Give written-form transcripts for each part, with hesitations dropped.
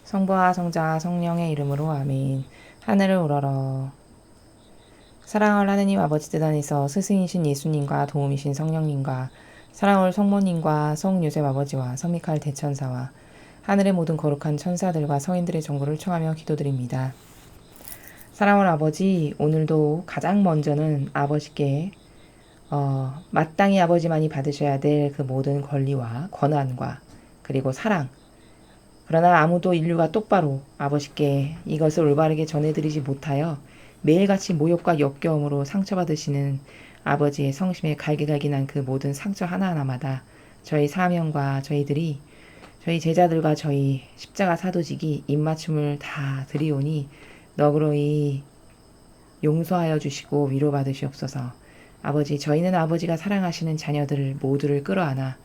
성부와 성자와 성령의 이름으로 아멘. 하늘을 우러러. 사랑할 하느님 아버지 뜻 안에서 스승이신 예수님과 도움이신 성령님과 사랑할 성모님과 성요셉 아버지와 성미카엘 대천사와 하늘의 모든 거룩한 천사들과 성인들의 정보를 청하며 기도드립니다. 사랑할 아버지, 오늘도 가장 먼저는 아버지께 마땅히 아버지만이 받으셔야 될 그 모든 권리와 권한과 그리고 사랑, 그러나 아무도 인류가 똑바로 아버지께 이것을 올바르게 전해드리지 못하여 매일같이 모욕과 역겨움으로 상처받으시는 아버지의 성심에 갈기갈기난 그 모든 상처 하나하나마다 저희 사명과 저희들이 저희 제자들과 저희 십자가 사도직이 입맞춤을 다 드리오니 너그러이 용서하여 주시고 위로받으시옵소서. 아버지, 저희는 아버지가 사랑하시는 자녀들 모두를 끌어안아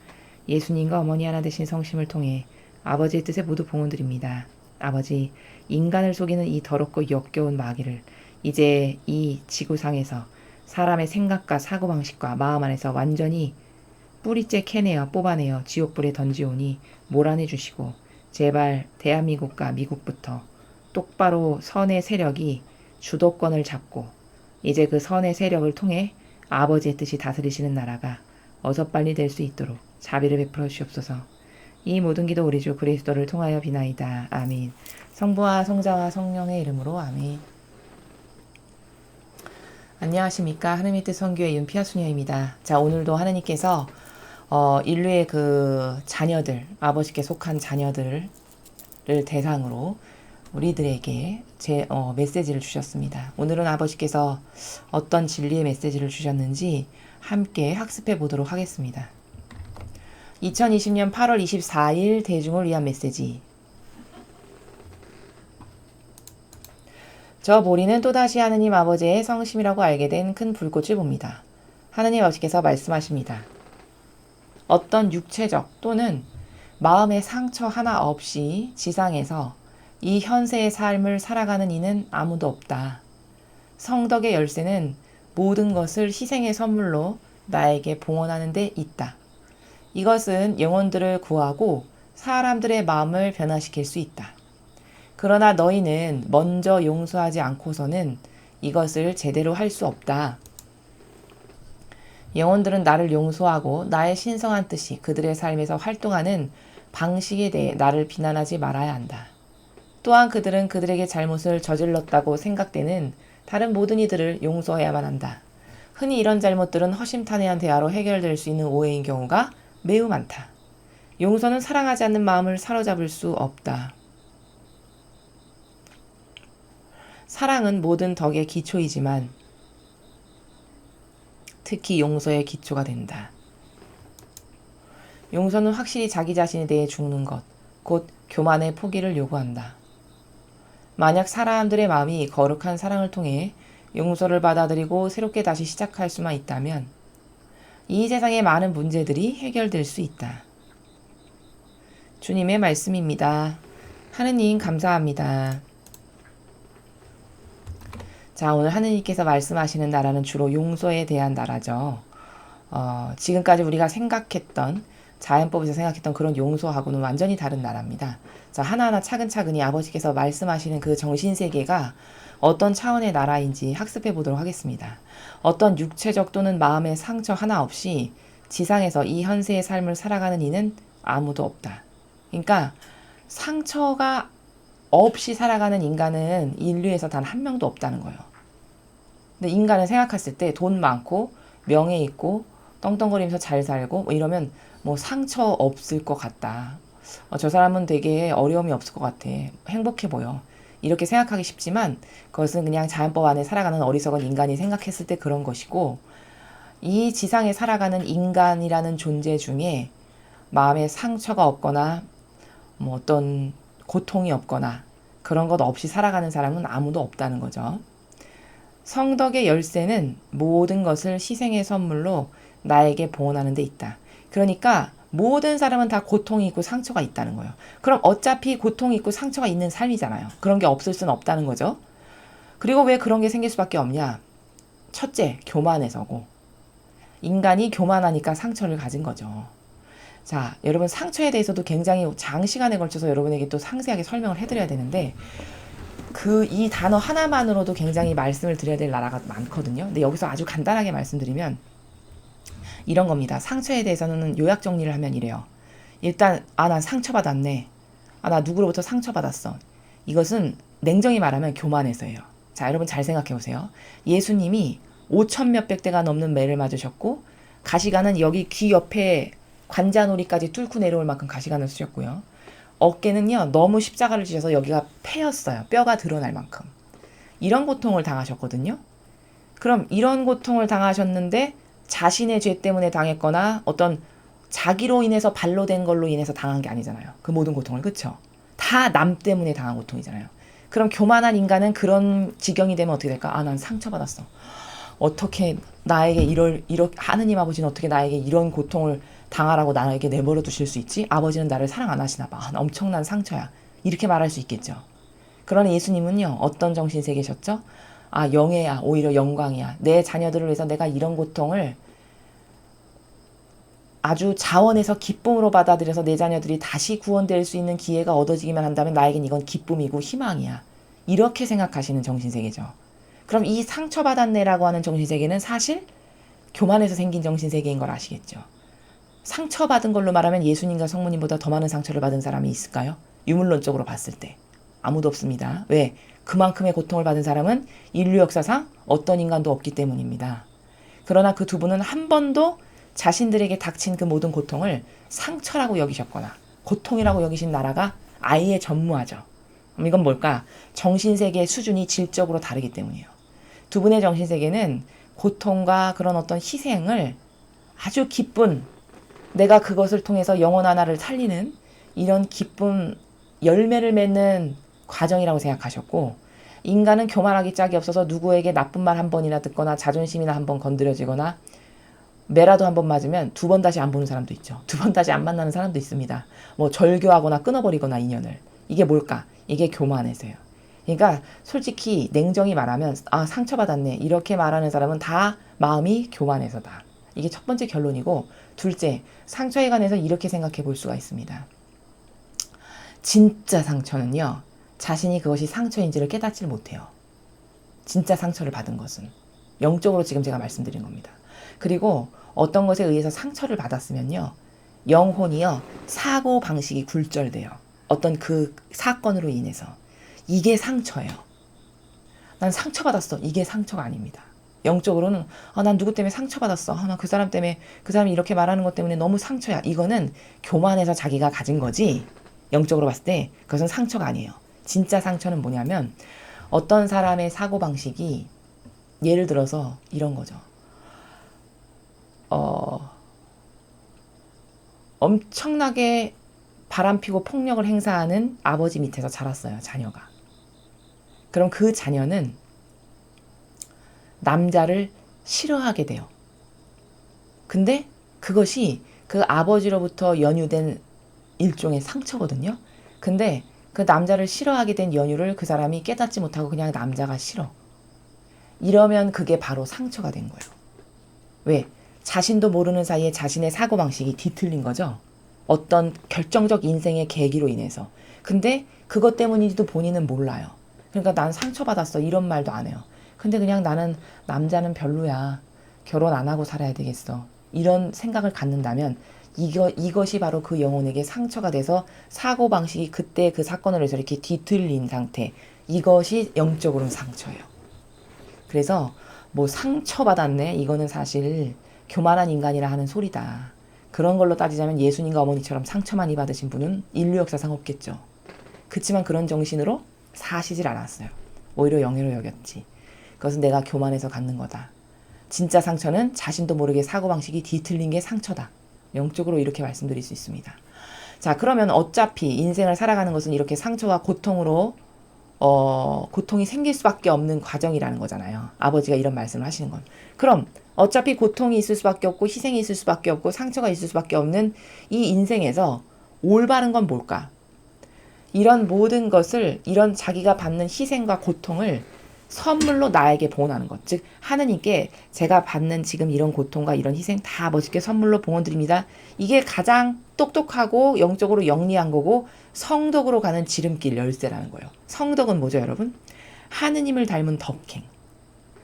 예수님과 어머니 하나 되신 성심을 통해 아버지의 뜻에 모두 봉헌드립니다. 아버지, 인간을 속이는 이 더럽고 역겨운 마귀를 이제 이 지구상에서 사람의 생각과 사고방식과 마음 안에서 완전히 뿌리째 캐내어 뽑아내어 지옥불에 던지오니 몰아내 주시고 제발 대한민국과 미국부터 똑바로 선의 세력이 주도권을 잡고 이제 그 선의 세력을 통해 아버지의 뜻이 다스리시는 나라가 어서 빨리 될 수 있도록 자비를 베풀어 주시옵소서. 이 모든 기도 우리 주 그리스도를 통하여 비나이다. 아멘. 성부와 성자와 성령의 이름으로 아멘. 안녕하십니까. 하느님의 뜻 선교의 윤피아수녀입니다. 자, 오늘도 하느님께서 인류의 그 자녀들, 아버지께 속한 자녀들을 대상으로 우리들에게 메시지를 주셨습니다. 오늘은 아버지께서 어떤 진리의 메시지를 주셨는지 함께 학습해 보도록 하겠습니다. 2020년 8월 24일 대중을 위한 메시지. 저 보리는 또다시 하느님 아버지의 성심이라고 알게 된 큰 불꽃을 봅니다. 하느님 아버지께서 말씀하십니다. 어떤 육체적 또는 마음의 상처 하나 없이 지상에서 이 현세의 삶을 살아가는 이는 아무도 없다. 성덕의 열쇠는 모든 것을 희생의 선물로 나에게 봉헌하는 데 있다. 이것은 영혼들을 구하고 사람들의 마음을 변화시킬 수 있다. 그러나 너희는 먼저 용서하지 않고서는 이것을 제대로 할 수 없다. 영혼들은 나를 용서하고 나의 신성한 뜻이 그들의 삶에서 활동하는 방식에 대해 나를 비난하지 말아야 한다. 또한 그들은 그들에게 잘못을 저질렀다고 생각되는 다른 모든 이들을 용서해야만 한다. 흔히 이런 잘못들은 허심탄회한 대화로 해결될 수 있는 오해인 경우가 매우 많다. 용서는 사랑하지 않는 마음을 사로잡을 수 없다. 사랑은 모든 덕의 기초이지만 특히 용서의 기초가 된다. 용서는 확실히 자기 자신에 대해 죽는 것, 곧 교만의 포기를 요구한다. 만약 사람들의 마음이 거룩한 사랑을 통해 용서를 받아들이고 새롭게 다시 시작할 수만 있다면 이 세상의 많은 문제들이 해결될 수 있다. 주님의 말씀입니다. 하느님 감사합니다. 자, 오늘 하느님께서 말씀하시는 나라는 주로 용서에 대한 나라죠. 지금까지 우리가 생각했던 자연법에서 생각했던 그런 용서하고는 완전히 다른 나라입니다. 자, 하나하나 차근차근히 아버지께서 말씀하시는 그 정신세계가 어떤 차원의 나라인지 학습해 보도록 하겠습니다. 어떤 육체적 또는 마음의 상처 하나 없이 지상에서 이 현세의 삶을 살아가는 이는 아무도 없다. 그러니까 상처가 없이 살아가는 인간은 인류에서 단 한 명도 없다는 거예요. 근데 인간을 생각했을 때 돈 많고 명예 있고 떵떵거리면서 잘 살고 뭐 이러면 뭐 상처 없을 것 같다. 저 사람은 되게 어려움이 없을 것 같아. 행복해 보여. 이렇게 생각하기 쉽지만 그것은 그냥 자연법 안에 살아가는 어리석은 인간이 생각했을 때 그런 것이고, 이 지상에 살아가는 인간이라는 존재 중에 마음에 상처가 없거나 뭐 어떤 고통이 없거나 그런 것 없이 살아가는 사람은 아무도 없다는 거죠. 성덕의 열쇠는 모든 것을 희생의 선물로 나에게 봉헌하는 데 있다. 그러니까 모든 사람은 다 고통이 있고 상처가 있다는 거예요. 그럼 어차피 고통이 있고 상처가 있는 삶이잖아요. 그런 게 없을 수는 없다는 거죠. 그리고 왜 그런 게 생길 수밖에 없냐? 첫째, 교만해서고. 인간이 교만하니까 상처를 가진 거죠. 자, 여러분 상처에 대해서도 굉장히 장시간에 걸쳐서 여러분에게 또 상세하게 설명을 해드려야 되는데 이 단어 하나만으로도 굉장히 말씀을 드려야 될 나라가 많거든요. 근데 여기서 아주 간단하게 말씀드리면 이런 겁니다. 상처에 대해서는 요약 정리를 하면 이래요. 일단 난 상처받았네. 나 누구로부터 상처받았어. 이것은 냉정히 말하면 교만해서예요. 자, 여러분 잘 생각해 보세요. 예수님이 5천 몇백 대가 넘는 매를 맞으셨고 가시관은 여기 귀 옆에 관자놀이까지 뚫고 내려올 만큼 가시관을 쓰셨고요. 어깨는요 너무 십자가를 지셔서 여기가 패였어요. 뼈가 드러날 만큼. 이런 고통을 당하셨거든요. 그럼 이런 고통을 당하셨는데 자신의 죄 때문에 당했거나 어떤 자기로 인해서 발로 된 걸로 인해서 당한 게 아니잖아요. 그 모든 고통을. 그쵸? 다 남 때문에 당한 고통이잖아요. 그럼 교만한 인간은 그런 지경이 되면 어떻게 될까? 난 상처받았어. 어떻게 나에게 하느님 아버지는 어떻게 나에게 이런 고통을 당하라고 나에게 내버려 두실 수 있지? 아버지는 나를 사랑 안 하시나 봐. 엄청난 상처야. 이렇게 말할 수 있겠죠. 그러나 예수님은요. 어떤 정신세계셨죠? 영예야. 오히려 영광이야. 내 자녀들을 위해서 내가 이런 고통을 아주 자원에서 기쁨으로 받아들여서 내 자녀들이 다시 구원될 수 있는 기회가 얻어지기만 한다면 나에겐 이건 기쁨이고 희망이야. 이렇게 생각하시는 정신세계죠. 그럼 이 상처받았네라고 하는 정신세계는 사실 교만에서 생긴 정신세계인 걸 아시겠죠. 상처받은 걸로 말하면 예수님과 성모님보다 더 많은 상처를 받은 사람이 있을까요? 유물론적으로 봤을 때 아무도 없습니다. 왜? 그만큼의 고통을 받은 사람은 인류 역사상 어떤 인간도 없기 때문입니다. 그러나 그 두 분은 한 번도 자신들에게 닥친 그 모든 고통을 상처라고 여기셨거나 고통이라고 여기신 나라가 아예 전무하죠. 그럼 이건 뭘까? 정신세계의 수준이 질적으로 다르기 때문이에요. 두 분의 정신세계는 고통과 그런 어떤 희생을 아주 기쁜, 내가 그것을 통해서 영혼 하나를 살리는 이런 기쁨 열매를 맺는 과정이라고 생각하셨고, 인간은 교만하기 짝이 없어서 누구에게 나쁜 말 한 번이나 듣거나 자존심이나 한 번 건드려지거나 매라도 한 번 맞으면 두 번 다시 안 보는 사람도 있죠. 두 번 다시 안 만나는 사람도 있습니다. 절교하거나 끊어버리거나 인연을. 이게 뭘까? 이게 교만해서요. 그러니까 솔직히 냉정히 말하면 상처받았네 이렇게 말하는 사람은 다 마음이 교만해서다. 이게 첫 번째 결론이고, 둘째, 상처에 관해서 이렇게 생각해 볼 수가 있습니다. 진짜 상처는요, 자신이 그것이 상처인지를 깨닫지를 못해요. 진짜 상처를 받은 것은. 영적으로 지금 제가 말씀드린 겁니다. 그리고 어떤 것에 의해서 상처를 받았으면요, 영혼이요, 사고 방식이 굴절돼요. 어떤 그 사건으로 인해서. 이게 상처예요. 난 상처받았어. 이게 상처가 아닙니다. 영적으로는 난 누구 때문에 상처받았어. 나 그 사람 때문에, 그 사람이 이렇게 말하는 것 때문에 너무 상처야. 이거는 교만해서 자기가 가진 거지, 영적으로 봤을 때 그것은 상처가 아니에요. 진짜 상처는 뭐냐면 어떤 사람의 사고방식이, 예를 들어서 이런 거죠. 엄청나게 바람피고 폭력을 행사하는 아버지 밑에서 자랐어요, 자녀가. 그럼 그 자녀는 남자를 싫어하게 돼요. 근데 그것이 그 아버지로부터 연유된 일종의 상처거든요. 근데 그 남자를 싫어하게 된 연유를 그 사람이 깨닫지 못하고 그냥 남자가 싫어. 이러면 그게 바로 상처가 된 거예요. 왜? 자신도 모르는 사이에 자신의 사고방식이 뒤틀린 거죠. 어떤 결정적 인생의 계기로 인해서. 근데 그것 때문인지도 본인은 몰라요. 그러니까 난 상처받았어 이런 말도 안 해요. 근데 그냥 나는 남자는 별로야. 결혼 안 하고 살아야 되겠어. 이런 생각을 갖는다면 이것이 바로 그 영혼에게 상처가 돼서 사고방식이 그때 그 사건을 해서 이렇게 뒤틀린 상태. 이것이 영적으로는 상처예요. 그래서 상처받았네. 이거는 사실 교만한 인간이라 하는 소리다. 그런 걸로 따지자면 예수님과 어머니처럼 상처 많이 받으신 분은 인류 역사상 없겠죠. 그치만 그런 정신으로 사시질 않았어요. 오히려 영예로 여겼지. 그것은 내가 교만해서 갖는 거다. 진짜 상처는 자신도 모르게 사고방식이 뒤틀린 게 상처다. 영적으로 이렇게 말씀드릴 수 있습니다. 자, 그러면 어차피 인생을 살아가는 것은 이렇게 상처와 고통으로 고통이 생길 수밖에 없는 과정이라는 거잖아요. 아버지가 이런 말씀을 하시는 건. 그럼 어차피 고통이 있을 수밖에 없고 희생이 있을 수밖에 없고 상처가 있을 수밖에 없는 이 인생에서 올바른 건 뭘까? 이런 모든 것을, 이런 자기가 받는 희생과 고통을 선물로 나에게 봉헌하는 것. 즉 하느님께 제가 받는 지금 이런 고통과 이런 희생 다 아버지께 선물로 봉헌드립니다. 이게 가장 똑똑하고 영적으로 영리한 거고 성덕으로 가는 지름길 열쇠라는 거예요. 성덕은 뭐죠, 여러분? 하느님을 닮은 덕행.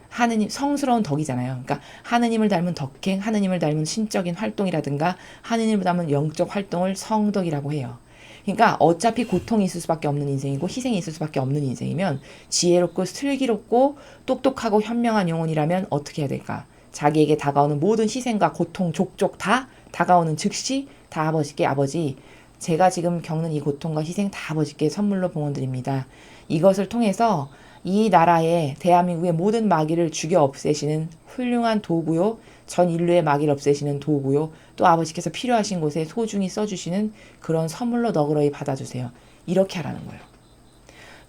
하느님, 성스러운 덕이잖아요. 그러니까 하느님을 닮은 덕행, 하느님을 닮은 신적인 활동이라든가 하느님을 닮은 영적 활동을 성덕이라고 해요. 그러니까 어차피 고통이 있을 수밖에 없는 인생이고 희생이 있을 수밖에 없는 인생이면 지혜롭고 슬기롭고 똑똑하고 현명한 영혼이라면 어떻게 해야 될까? 자기에게 다가오는 모든 희생과 고통, 족족 다 다가오는 즉시 다 아버지께 아버지 제가 지금 겪는 이 고통과 희생 다 아버지께 선물로 봉헌드립니다. 이것을 통해서 이 나라의 대한민국의 모든 마귀를 죽여 없애시는 훌륭한 도구요. 전 인류의 마귀를 없애시는 도구요. 또 아버지께서 필요하신 곳에 소중히 써주시는 그런 선물로 너그러이 받아주세요. 이렇게 하라는 거예요.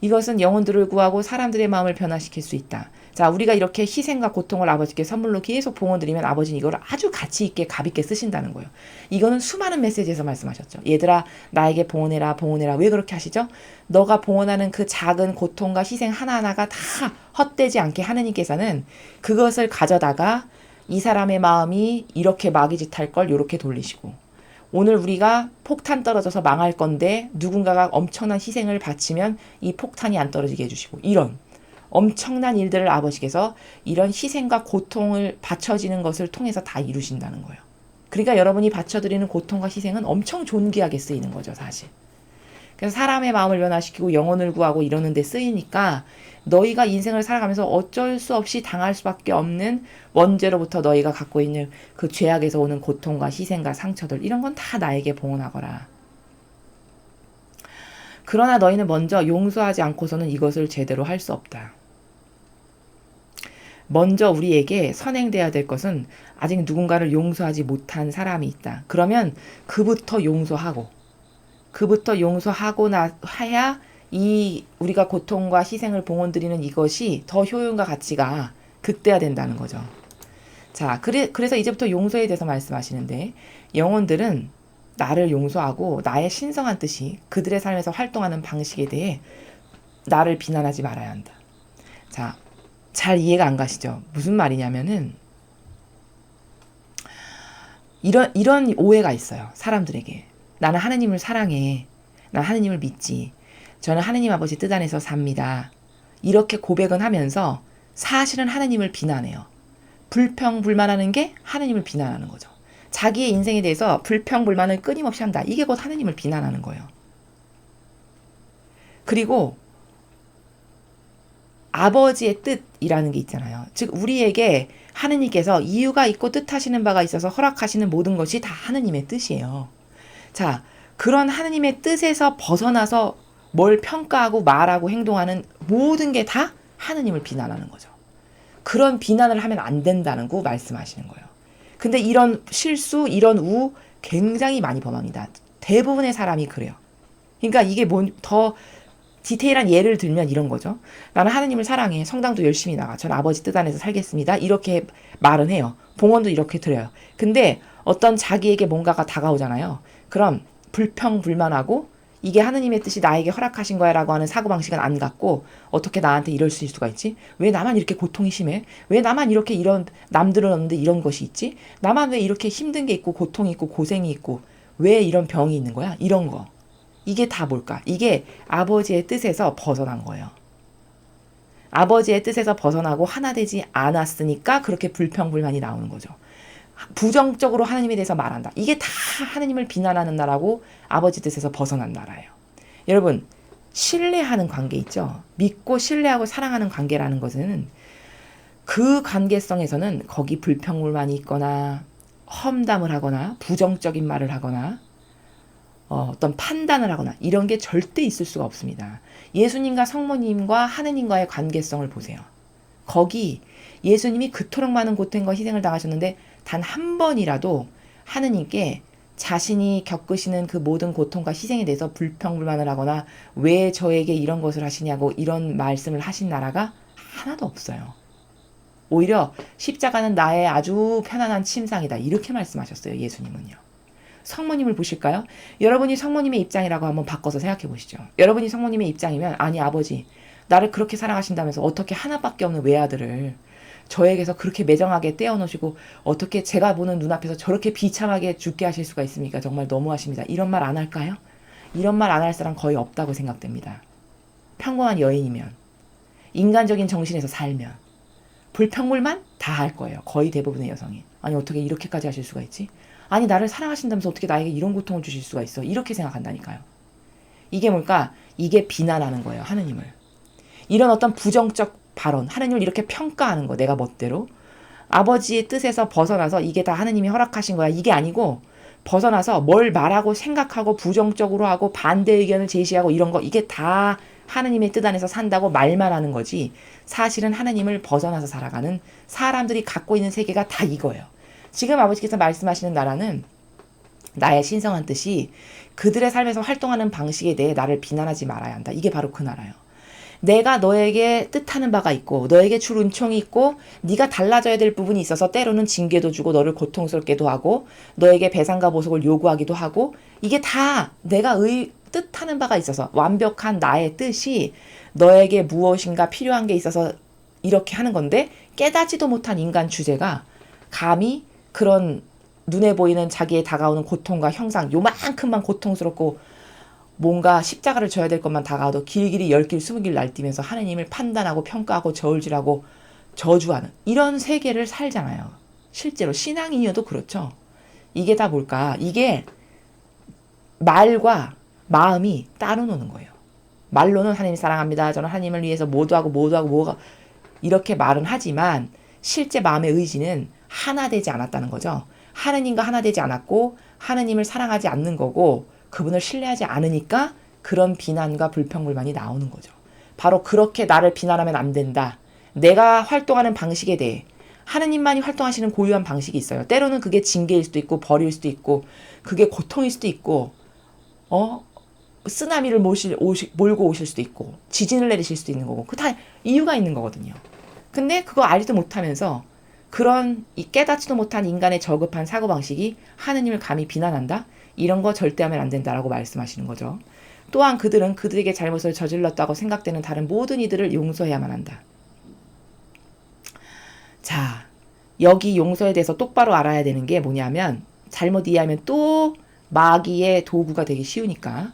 이것은 영혼들을 구하고 사람들의 마음을 변화시킬 수 있다. 자, 우리가 이렇게 희생과 고통을 아버지께 선물로 계속 봉헌드리면 아버지는 이걸 아주 가치 있게 값 있게 쓰신다는 거예요. 이거는 수많은 메시지에서 말씀하셨죠. 얘들아 나에게 봉헌해라 봉헌해라. 왜 그렇게 하시죠? 너가 봉헌하는 그 작은 고통과 희생 하나하나가 다 헛되지 않게 하느님께서는 그것을 가져다가 이 사람의 마음이 이렇게 마귀짓할 걸 이렇게 돌리시고 오늘 우리가 폭탄 떨어져서 망할 건데 누군가가 엄청난 희생을 바치면 이 폭탄이 안 떨어지게 해주시고 이런 엄청난 일들을 아버지께서 이런 희생과 고통을 바쳐지는 것을 통해서 다 이루신다는 거예요. 그러니까 여러분이 바쳐드리는 고통과 희생은 엄청 존귀하게 쓰이는 거죠, 사실. 그래서 사람의 마음을 변화시키고 영혼을 구하고 이러는 데 쓰이니까 너희가 인생을 살아가면서 어쩔 수 없이 당할 수밖에 없는 원죄로부터 너희가 갖고 있는 그 죄악에서 오는 고통과 희생과 상처들 이런 건 다 나에게 봉헌하거라. 그러나 너희는 먼저 용서하지 않고서는 이것을 제대로 할 수 없다. 먼저 우리에게 선행돼야 될 것은 아직 누군가를 용서하지 못한 사람이 있다. 그러면 그부터 용서하고 해야 이 우리가 고통과 희생을 봉헌드리는 이것이 더 효용과 가치가 극대화된다는 거죠. 자, 그래서 이제부터 용서에 대해서 말씀하시는데 영혼들은 나를 용서하고 나의 신성한 뜻이 그들의 삶에서 활동하는 방식에 대해 나를 비난하지 말아야 한다. 자, 잘 이해가 안 가시죠? 무슨 말이냐면은 이런 오해가 있어요. 사람들에게. 나는 하느님을 사랑해. 난 하느님을 믿지. 저는 하느님 아버지 뜻 안에서 삽니다. 이렇게 고백은 하면서 사실은 하느님을 비난해요. 불평불만하는 게 하느님을 비난하는 거죠. 자기의 인생에 대해서 불평불만을 끊임없이 한다. 이게 곧 하느님을 비난하는 거예요. 그리고 아버지의 뜻이라는 게 있잖아요. 즉 우리에게 하느님께서 이유가 있고 뜻하시는 바가 있어서 허락하시는 모든 것이 다 하느님의 뜻이에요. 자, 그런 하느님의 뜻에서 벗어나서 뭘 평가하고 말하고 행동하는 모든 게 다 하느님을 비난하는 거죠. 그런 비난을 하면 안 된다는 거 말씀하시는 거예요. 근데 이런 실수, 이런 우 굉장히 많이 범합니다. 대부분의 사람이 그래요. 그러니까 이게 더 디테일한 예를 들면 이런 거죠. 나는 하느님을 사랑해. 성당도 열심히 나가. 전 아버지 뜻 안에서 살겠습니다. 이렇게 말은 해요. 봉헌도 이렇게 드려요. 근데 어떤 자기에게 뭔가가 다가오잖아요. 그럼 불평불만하고 이게 하느님의 뜻이 나에게 허락하신 거야 라고 하는 사고방식은 안 갖고 어떻게 나한테 이럴 수가 있지? 왜 나만 이렇게 고통이 심해? 왜 나만 이렇게 이런 남들은 없는데 이런 것이 있지? 나만 왜 이렇게 힘든 게 있고 고통이 있고 고생이 있고 왜 이런 병이 있는 거야? 이런 거. 이게 다 뭘까? 이게 아버지의 뜻에서 벗어난 거예요. 아버지의 뜻에서 벗어나고 하나 되지 않았으니까 그렇게 불평불만이 나오는 거죠. 부정적으로 하나님에 대해서 말한다. 이게 다 하나님을 비난하는 나라고 아버지 뜻에서 벗어난 나라예요. 여러분, 신뢰하는 관계 있죠? 믿고 신뢰하고 사랑하는 관계라는 것은 그 관계성에서는 거기 불평불만이 있거나 험담을 하거나 부정적인 말을 하거나 어떤 판단을 하거나 이런 게 절대 있을 수가 없습니다. 예수님과 성모님과 하느님과의 관계성을 보세요. 거기 예수님이 그토록 많은 고통과 희생을 당하셨는데 단 한 번이라도 하느님께 자신이 겪으시는 그 모든 고통과 희생에 대해서 불평불만을 하거나 왜 저에게 이런 것을 하시냐고 이런 말씀을 하신 나라가 하나도 없어요. 오히려 십자가는 나의 아주 편안한 침상이다. 이렇게 말씀하셨어요. 예수님은요. 성모님을 보실까요? 여러분이 성모님의 입장이라고 한번 바꿔서 생각해 보시죠. 여러분이 성모님의 입장이면 아니 아버지 나를 그렇게 사랑하신다면서 어떻게 하나밖에 없는 외아들을 저에게서 그렇게 매정하게 떼어놓으시고 어떻게 제가 보는 눈앞에서 저렇게 비참하게 죽게 하실 수가 있습니까? 정말 너무하십니다. 이런 말 안 할까요? 이런 말 안 할 사람 거의 없다고 생각됩니다. 평범한 여인이면, 인간적인 정신에서 살면, 불평물만 다 할 거예요. 거의 대부분의 여성이. 아니 어떻게 이렇게까지 하실 수가 있지? 아니 나를 사랑하신다면서 어떻게 나에게 이런 고통을 주실 수가 있어? 이렇게 생각한다니까요. 이게 뭘까? 이게 비난하는 거예요. 하느님을. 이런 어떤 부정적 발언, 하느님을 이렇게 평가하는 거, 내가 멋대로. 아버지의 뜻에서 벗어나서 이게 다 하느님이 허락하신 거야. 이게 아니고 벗어나서 뭘 말하고 생각하고 부정적으로 하고 반대 의견을 제시하고 이런 거, 이게 다 하느님의 뜻 안에서 산다고 말만 하는 거지, 사실은 하느님을 벗어나서 살아가는 사람들이 갖고 있는 세계가 다 이거예요. 지금 아버지께서 말씀하시는 나라는 나의 신성한 뜻이 그들의 삶에서 활동하는 방식에 대해 나를 비난하지 말아야 한다. 이게 바로 그 나라예요. 내가 너에게 뜻하는 바가 있고 너에게 줄 은총이 있고 네가 달라져야 될 부분이 있어서 때로는 징계도 주고 너를 고통스럽게도 하고 너에게 배상과 보석을 요구하기도 하고, 이게 다 내가 뜻하는 바가 있어서 완벽한 나의 뜻이 너에게 무엇인가 필요한 게 있어서 이렇게 하는 건데, 깨닫지도 못한 인간 주제가 감히 그런 눈에 보이는 자기의 다가오는 고통과 형상, 요만큼만 고통스럽고 뭔가 십자가를 져야 될 것만 다가와도 길길이 10길 20길 날뛰면서 하느님을 판단하고 평가하고 저울질하고 저주하는 이런 세계를 살잖아요. 실제로 신앙인이어도 그렇죠. 이게 다 뭘까? 이게 말과 마음이 따로 노는 거예요. 말로는 하나님 사랑합니다. 저는 하나님을 위해서 모두하고 뭐가 이렇게 말은 하지만 실제 마음의 의지는 하나 되지 않았다는 거죠. 하느님과 하나 되지 않았고 하느님을 사랑하지 않는 거고 그분을 신뢰하지 않으니까 그런 비난과 불평불만이 나오는 거죠. 바로 그렇게 나를 비난하면 안 된다. 내가 활동하는 방식에 대해 하느님만이 활동하시는 고유한 방식이 있어요. 때로는 그게 징계일 수도 있고 벌일 수도 있고 그게 고통일 수도 있고 쓰나미를 몰고 오실 수도 있고 지진을 내리실 수도 있는 거고, 그 다 이유가 있는 거거든요. 근데 그거 알지도 못하면서 그런 깨닫지도 못한 인간의 저급한 사고방식이 하느님을 감히 비난한다? 이런 거 절대 하면 안 된다라고 말씀하시는 거죠. 또한 그들은 그들에게 잘못을 저질렀다고 생각되는 다른 모든 이들을 용서해야만 한다. 자, 여기 용서에 대해서 똑바로 알아야 되는 게 뭐냐면, 잘못 이해하면 또 마귀의 도구가 되기 쉬우니까.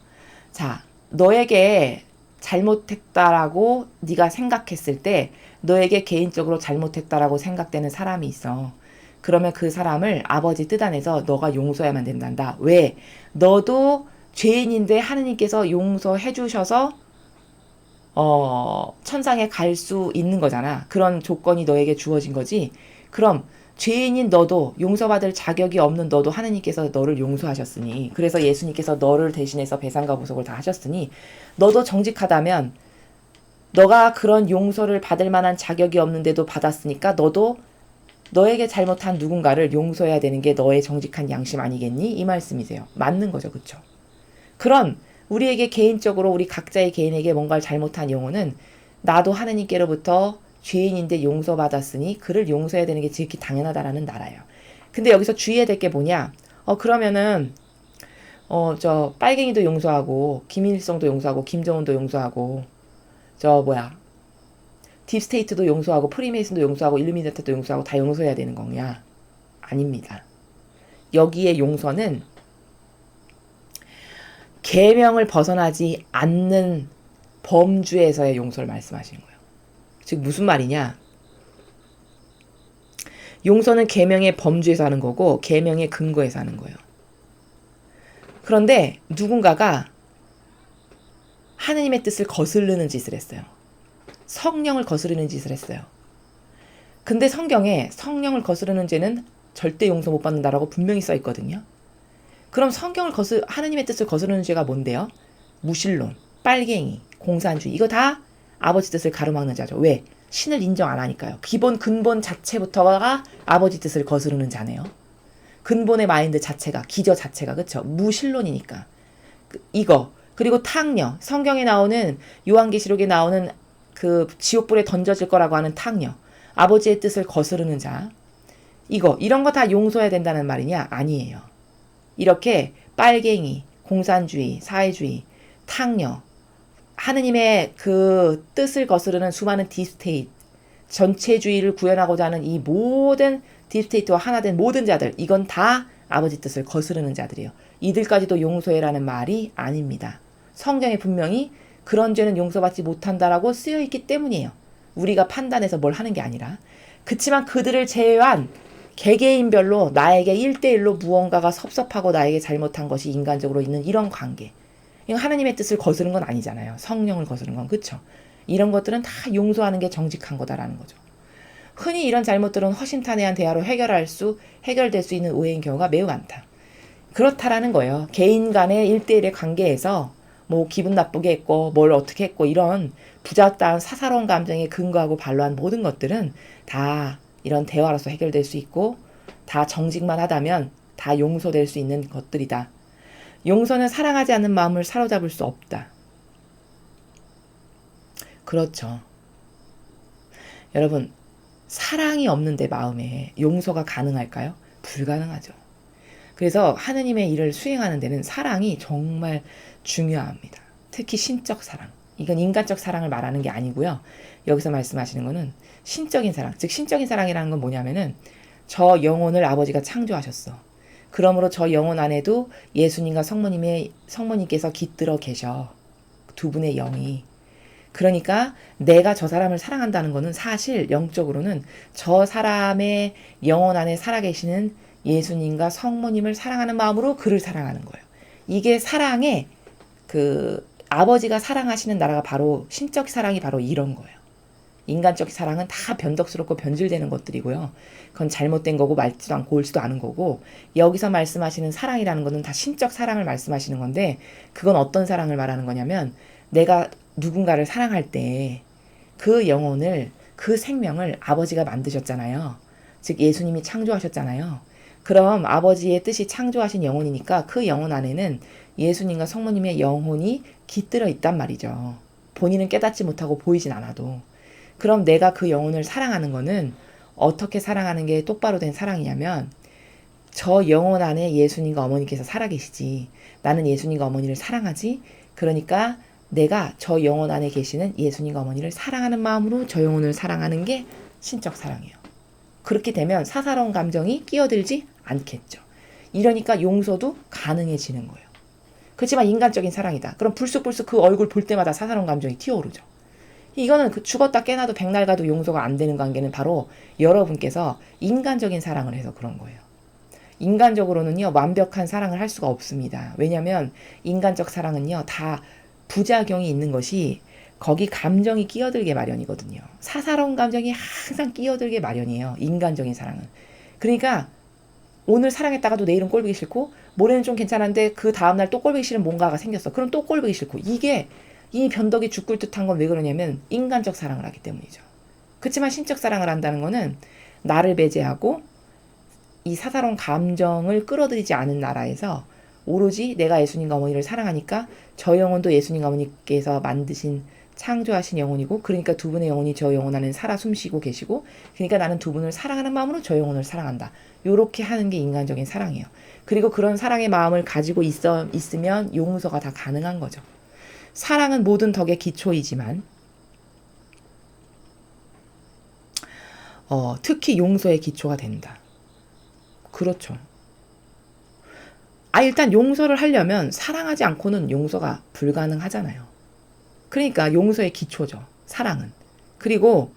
자, 너에게 잘못했다라고 네가 생각했을 때 너에게 개인적으로 잘못했다라고 생각되는 사람이 있어. 그러면 그 사람을 아버지 뜻 안에서 너가 용서해야만 된단다. 왜? 너도 죄인인데 하느님께서 용서해 주셔서 천상에 갈 수 있는 거잖아. 그런 조건이 너에게 주어진 거지. 그럼 죄인인 너도, 용서받을 자격이 없는 너도 하느님께서 너를 용서하셨으니, 그래서 예수님께서 너를 대신해서 배상과 보석을 다 하셨으니, 너도 정직하다면 너가 그런 용서를 받을 만한 자격이 없는데도 받았으니까 너도 너에게 잘못한 누군가를 용서해야 되는 게 너의 정직한 양심 아니겠니? 이 말씀이세요. 맞는 거죠. 그렇죠? 그럼 우리에게 개인적으로 우리 각자의 개인에게 뭔가를 잘못한 영혼은 나도 하느님께로부터 죄인인데 용서받았으니 그를 용서해야 되는 게 지극히 당연하다라는 나라예요. 근데 여기서 주의해야 될 게 뭐냐? 그러면은 저 빨갱이도 용서하고 김일성도 용서하고 김정은도 용서하고 딥스테이트도 용서하고 프리메이슨도 용서하고 일루미나티도 용서하고 다 용서해야 되는 거냐? 아닙니다. 여기에 용서는 계명을 벗어나지 않는 범주에서의 용서를 말씀하시는 거예요. 즉 무슨 말이냐? 용서는 계명의 범주에서 하는 거고 계명의 근거에서 하는 거예요. 그런데 누군가가 하느님의 뜻을 거스르는 짓을 했어요. 성령을 거스르는 짓을 했어요. 근데 성경에 성령을 거스르는 죄는 절대 용서 못 받는다라고 분명히 써 있거든요. 그럼 하느님의 뜻을 거스르는 죄가 뭔데요? 무신론, 빨갱이, 공산주의, 이거 다 아버지 뜻을 가로막는 자죠. 왜? 신을 인정 안 하니까요. 근본 자체부터가 아버지 뜻을 거스르는 자네요. 근본의 마인드 자체가, 기저 자체가, 그쵸? 무신론이니까. 이거. 그리고 탕녀. 성경에 나오는, 요한계시록에 나오는 그 지옥불에 던져질 거라고 하는 탕녀. 아버지의 뜻을 거스르는 자. 이런 거 다 용서해야 된다는 말이냐? 아니에요. 이렇게 빨갱이, 공산주의, 사회주의, 탕녀, 하느님의 그 뜻을 거스르는 수많은 딥스테이트, 전체주의를 구현하고자 하는 이 모든 딥스테이트와 하나 된 모든 자들, 이건 다 아버지 뜻을 거스르는 자들이에요. 이들까지도 용서해라는 말이 아닙니다. 성경에 분명히 그런 죄는 용서받지 못한다라고 쓰여있기 때문이에요. 우리가 판단해서 뭘 하는 게 아니라. 그치만 그들을 제외한 개개인별로 나에게 1대1로 무언가가 섭섭하고 나에게 잘못한 것이 인간적으로 있는 이런 관계. 이건 하나님의 뜻을 거스른 건 아니잖아요. 성령을 거스른 건. 그쵸? 이런 것들은 다 용서하는 게 정직한 거다라는 거죠. 흔히 이런 잘못들은 허심탄회한 대화로 해결될 수 있는 오해인 경우가 매우 많다. 그렇다라는 거예요. 개인 간의 1대1의 관계에서 뭐 기분 나쁘게 했고 뭘 어떻게 했고 이런 부잡다한 사사로운 감정에 근거하고 반로한 모든 것들은 다 이런 대화로서 해결될 수 있고 다 정직만 하다면 다 용서될 수 있는 것들이다. 용서는 사랑하지 않는 마음을 사로잡을 수 없다. 그렇죠. 여러분, 사랑이 없는데 마음에 용서가 가능할까요? 불가능하죠. 그래서 하느님의 일을 수행하는 데는 사랑이 정말 중요합니다. 특히 신적 사랑. 이건 인간적 사랑을 말하는 게 아니고요. 여기서 말씀하시는 거는 신적인 사랑. 즉 신적인 사랑이라는 건 뭐냐면은 저 영혼을 아버지가 창조하셨어. 그러므로 저 영혼 안에도 예수님과 성모님께서 깃들어 계셔. 두 분의 영이. 그러니까 내가 저 사람을 사랑한다는 거는 사실 영적으로는 저 사람의 영혼 안에 살아계시는 예수님과 성모님을 사랑하는 마음으로 그를 사랑하는 거예요. 이게 사랑의 그 아버지가 사랑하시는 나라가 바로 신적 사랑이 바로 이런 거예요. 인간적 사랑은 다 변덕스럽고 변질되는 것들이고요. 그건 잘못된 거고 맑지도 않고 옳지도 않은 거고 여기서 말씀하시는 사랑이라는 거는 다 신적 사랑을 말씀하시는 건데 그건 어떤 사랑을 말하는 거냐면 내가 누군가를 사랑할 때 그 영혼을 그 생명을 아버지가 만드셨잖아요. 즉 예수님이 창조하셨잖아요. 그럼 아버지의 뜻이 창조하신 영혼이니까 그 영혼 안에는 예수님과 성모님의 영혼이 깃들어 있단 말이죠. 본인은 깨닫지 못하고 보이진 않아도. 그럼 내가 그 영혼을 사랑하는 거는 어떻게 사랑하는 게 똑바로 된 사랑이냐면 저 영혼 안에 예수님과 어머니께서 살아계시지. 나는 예수님과 어머니를 사랑하지. 그러니까 내가 저 영혼 안에 계시는 예수님과 어머니를 사랑하는 마음으로 저 영혼을 사랑하는 게 신적 사랑이에요. 그렇게 되면 사사로운 감정이 끼어들지 않겠죠. 이러니까 용서도 가능해지는 거예요. 그렇지만 인간적인 사랑이다. 그럼 불쑥불쑥 그 얼굴 볼 때마다 사사로운 감정이 튀어오르죠. 이거는 그 죽었다 깨나도 백날 가도 용서가 안 되는 관계는 바로 여러분께서 인간적인 사랑을 해서 그런 거예요. 인간적으로는요, 완벽한 사랑을 할 수가 없습니다. 왜냐하면 인간적 사랑은요, 다 부작용이 있는 것이 거기 감정이 끼어들게 마련이거든요. 사사로운 감정이 항상 끼어들게 마련이에요. 인간적인 사랑은. 그러니까 오늘 사랑했다가도 내일은 꼴보기 싫고 모레는 좀 괜찮은데 그 다음날 또 꼴보기 싫은 뭔가가 생겼어. 그럼 또 꼴보기 싫고 이게 이 변덕이 죽을 듯한 건 왜 그러냐면 인간적 사랑을 하기 때문이죠. 그렇지만 신적 사랑을 한다는 거는 나를 배제하고 이 사사로운 감정을 끌어들이지 않은 나라에서 오로지 내가 예수님과 어머니를 사랑하니까 저 영혼도 예수님과 어머니께서 만드신 창조하신 영혼이고 그러니까 두 분의 영혼이 저 영혼 안에 살아 숨쉬고 계시고 그러니까 나는 두 분을 사랑하는 마음으로 저 영혼을 사랑한다. 요렇게 하는 게 인간적인 사랑이에요. 그리고 그런 사랑의 마음을 가지고 있으면 용서가 다 가능한 거죠. 사랑은 모든 덕의 기초이지만 특히 용서의 기초가 된다. 그렇죠. 일단 용서를 하려면 사랑하지 않고는 용서가 불가능하잖아요. 그러니까 용서의 기초죠. 사랑은. 그리고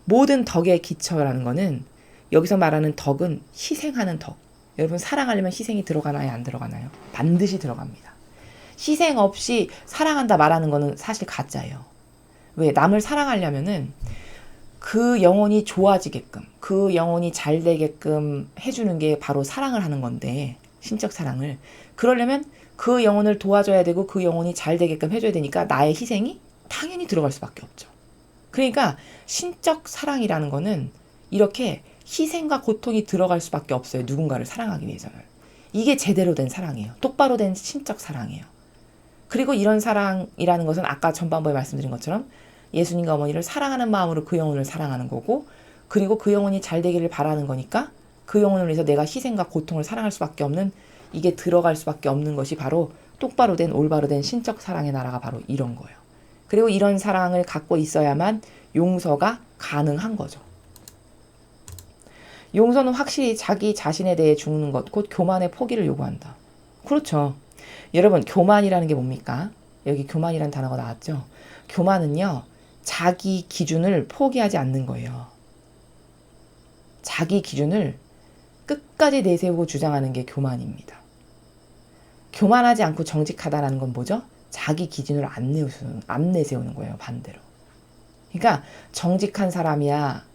모든 덕의 기초라는 거는 여기서 말하는 덕은 희생하는 덕. 여러분 사랑하려면 희생이 들어가나요? 안 들어가나요? 반드시 들어갑니다. 희생 없이 사랑한다 말하는 거는 사실 가짜예요. 왜? 남을 사랑하려면은 그 영혼이 좋아지게끔, 그 영혼이 잘 되게끔 해주는 게 바로 사랑을 하는 건데, 신적 사랑을. 그러려면 그 영혼을 도와줘야 되고 그 영혼이 잘 되게끔 해줘야 되니까 나의 희생이 당연히 들어갈 수밖에 없죠. 그러니까 신적 사랑이라는 거는 이렇게 희생과 고통이 들어갈 수밖에 없어요. 누군가를 사랑하기 위해서는. 이게 제대로 된 사랑이에요. 똑바로 된 신적 사랑이에요. 그리고 이런 사랑이라는 것은 아까 전반부에 말씀드린 것처럼 예수님과 어머니를 사랑하는 마음으로 그 영혼을 사랑하는 거고 그리고 그 영혼이 잘 되기를 바라는 거니까 그 영혼을 위해서 내가 희생과 고통을 사랑할 수밖에 없는 이게 들어갈 수밖에 없는 것이 바로 똑바로 된 올바로 된 신적 사랑의 나라가 바로 이런 거예요. 그리고 이런 사랑을 갖고 있어야만 용서가 가능한 거죠. 용서는 확실히 자기 자신에 대해 죽는 것, 곧 교만의 포기를 요구한다. 그렇죠. 여러분, 교만이라는 게 뭡니까? 여기 교만이라는 단어가 나왔죠. 교만은요, 자기 기준을 포기하지 않는 거예요. 자기 기준을 끝까지 내세우고 주장하는 게 교만입니다. 교만하지 않고 정직하다라는 건 뭐죠? 자기 기준을 안 내세우는 거예요, 반대로. 그러니까 정직한 사람이야,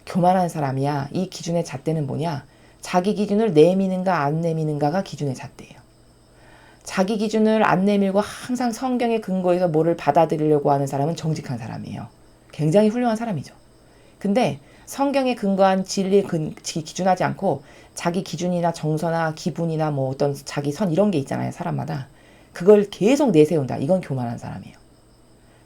교만한 사람이야, 이 기준의 잣대는 뭐냐? 자기 기준을 내미는가 안 내미는가가 기준의 잣대예요. 자기 기준을 안 내밀고 항상 성경의 근거에서 뭐를 받아들이려고 하는 사람은 정직한 사람이에요. 굉장히 훌륭한 사람이죠. 근데 성경에 근거한 진리에 기준하지 않고 자기 기준이나 정서나 기분이나 뭐 어떤 자기 선 이런 게 있잖아요. 사람마다. 그걸 계속 내세운다. 이건 교만한 사람이에요.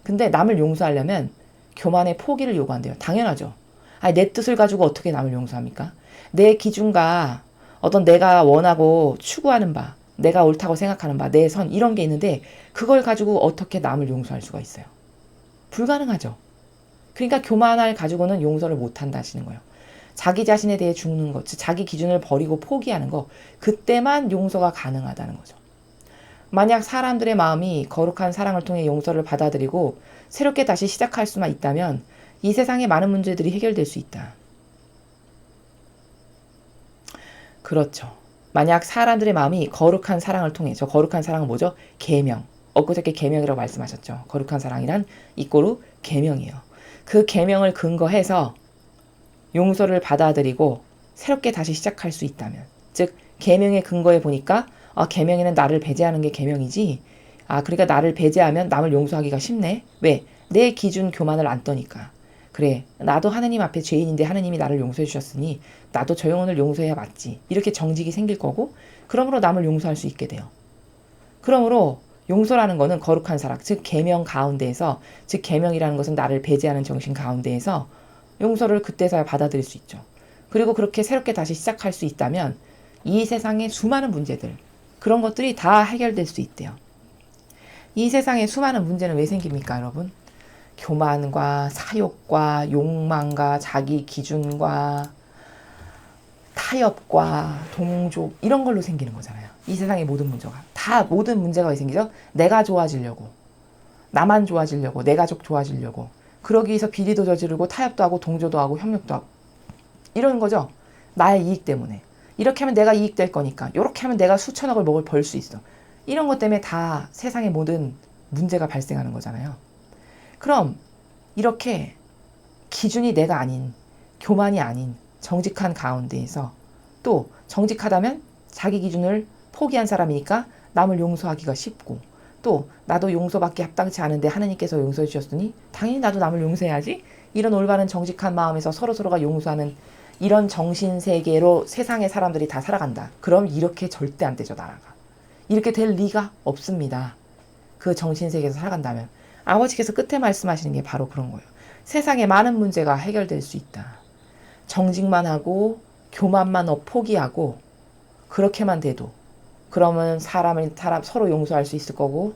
근데 남을 용서하려면 교만의 포기를 요구한대요. 당연하죠. 아니, 내 뜻을 가지고 어떻게 남을 용서합니까? 내 기준과 어떤 내가 원하고 추구하는 바, 내가 옳다고 생각하는 바, 내 선 이런 게 있는데 그걸 가지고 어떻게 남을 용서할 수가 있어요? 불가능하죠. 그러니까 교만을 가지고는 용서를 못한다 하시는 거예요. 자기 자신에 대해 죽는 것, 즉 자기 기준을 버리고 포기하는 것, 그때만 용서가 가능하다는 거죠. 만약 사람들의 마음이 거룩한 사랑을 통해 용서를 받아들이고 새롭게 다시 시작할 수만 있다면 이 세상의 많은 문제들이 해결될 수 있다. 그렇죠. 만약 사람들의 마음이 거룩한 사랑을 통해, 저 거룩한 사랑은 뭐죠? 계명. 엊그저께 계명이라고 말씀하셨죠. 거룩한 사랑이란 이꼬르 계명이에요. 그 계명을 근거해서 용서를 받아들이고 새롭게 다시 시작할 수 있다면, 즉 계명의 근거에 보니까 계명에는 나를 배제하는 게 계명이지, 그러니까 나를 배제하면 남을 용서하기가 쉽네. 왜? 내 기준 교만을 안 떠니까. 그래, 나도 하느님 앞에 죄인인데 하느님이 나를 용서해 주셨으니 나도 저 영혼을 용서해야 맞지. 이렇게 정직이 생길 거고, 그러므로 남을 용서할 수 있게 돼요. 그러므로 용서라는 거는 거룩한 사랑, 즉 계명 가운데에서, 즉 계명이라는 것은 나를 배제하는 정신 가운데에서 용서를 그때서야 받아들일 수 있죠. 그리고 그렇게 새롭게 다시 시작할 수 있다면 이 세상의 수많은 문제들, 그런 것들이 다 해결될 수 있대요. 이 세상의 수많은 문제는 왜 생깁니까, 여러분? 교만과 사욕과 욕망과 자기 기준과 타협과 동족 이런 걸로 생기는 거잖아요. 이 세상의 모든 문제가. 다 모든 문제가 왜 생기죠? 내가 좋아지려고. 나만 좋아지려고. 내 가족 좋아지려고. 그러기 위해서 비리도 저지르고 타협도 하고 동조도 하고 협력도 하고. 이런 거죠. 나의 이익 때문에. 이렇게 하면 내가 이익 될 거니까. 이렇게 하면 내가 수천억을 벌 수 있어. 이런 것 때문에 다 세상의 모든 문제가 발생하는 거잖아요. 그럼 이렇게 기준이 내가 아닌, 교만이 아닌 정직한 가운데에서, 또 정직하다면 자기 기준을 포기한 사람이니까 남을 용서하기가 쉽고, 또 나도 용서받기 합당치 않은데 하느님께서 용서해 주셨으니 당연히 나도 남을 용서해야지, 이런 올바른 정직한 마음에서 서로가 용서하는 이런 정신세계로 세상의 사람들이 다 살아간다. 그럼 이렇게 절대 안 되죠, 나라가. 이렇게 될 리가 없습니다. 그 정신세계에서 살아간다면. 아버지께서 끝에 말씀하시는 게 바로 그런 거예요. 세상의 많은 문제가 해결될 수 있다. 정직만 하고 교만만 포기하고 그렇게만 돼도, 그러면 사람을 서로 용서할 수 있을 거고,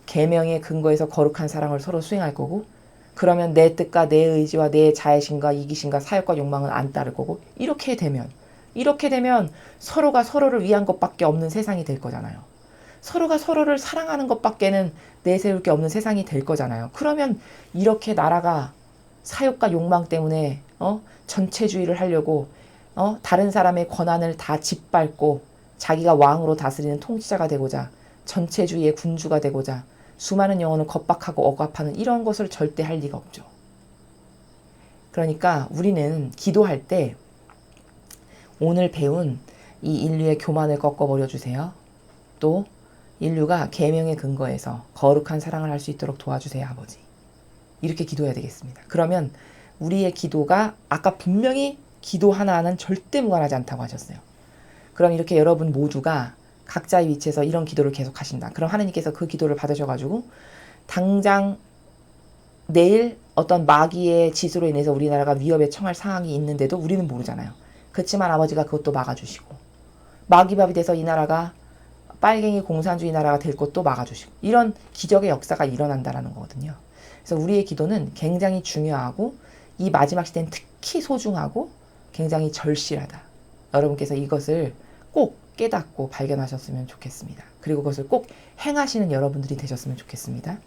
계명의 근거에서 거룩한 사랑을 서로 수행할 거고, 그러면 내 뜻과 내 의지와 내 자애심과 이기심과 사욕과 욕망은 안 따를 거고, 이렇게 되면 서로가 서로를 위한 것밖에 없는 세상이 될 거잖아요. 서로가 서로를 사랑하는 것밖에는 내세울 게 없는 세상이 될 거잖아요. 그러면 이렇게 나라가 사욕과 욕망 때문에 전체주의를 하려고 다른 사람의 권한을 다 짓밟고 자기가 왕으로 다스리는 통치자가 되고자, 전체주의의 군주가 되고자 수많은 영혼을 겁박하고 억압하는 이런 것을 절대 할 리가 없죠. 그러니까 우리는 기도할 때 오늘 배운 이 인류의 교만을 꺾어버려 주세요. 또 인류가 계명의 근거에서 거룩한 사랑을 할 수 있도록 도와주세요, 아버지. 이렇게 기도해야 되겠습니다. 그러면 우리의 기도가 아까 분명히 기도 하나는 절대 무관하지 않다고 하셨어요. 그럼 이렇게 여러분 모두가 각자의 위치에서 이런 기도를 계속 하신다. 그럼 하나님께서 그 기도를 받으셔가지고 당장 내일 어떤 마귀의 짓으로 인해서 우리나라가 위협에 처할 상황이 있는데도 우리는 모르잖아요. 그렇지만 아버지가 그것도 막아주시고, 마귀밥이 돼서 이 나라가 빨갱이 공산주의 나라가 될 것도 막아주시고, 이런 기적의 역사가 일어난다라는 거거든요. 그래서 우리의 기도는 굉장히 중요하고 이 마지막 시대는 특히 소중하고 굉장히 절실하다. 여러분께서 이것을 꼭 깨닫고 발견하셨으면 좋겠습니다. 그리고 그것을 꼭 행하시는 여러분들이 되셨으면 좋겠습니다.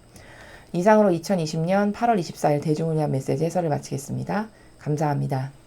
이상으로 2020년 8월 24일 대중을 위한 메시지 해설을 마치겠습니다. 감사합니다.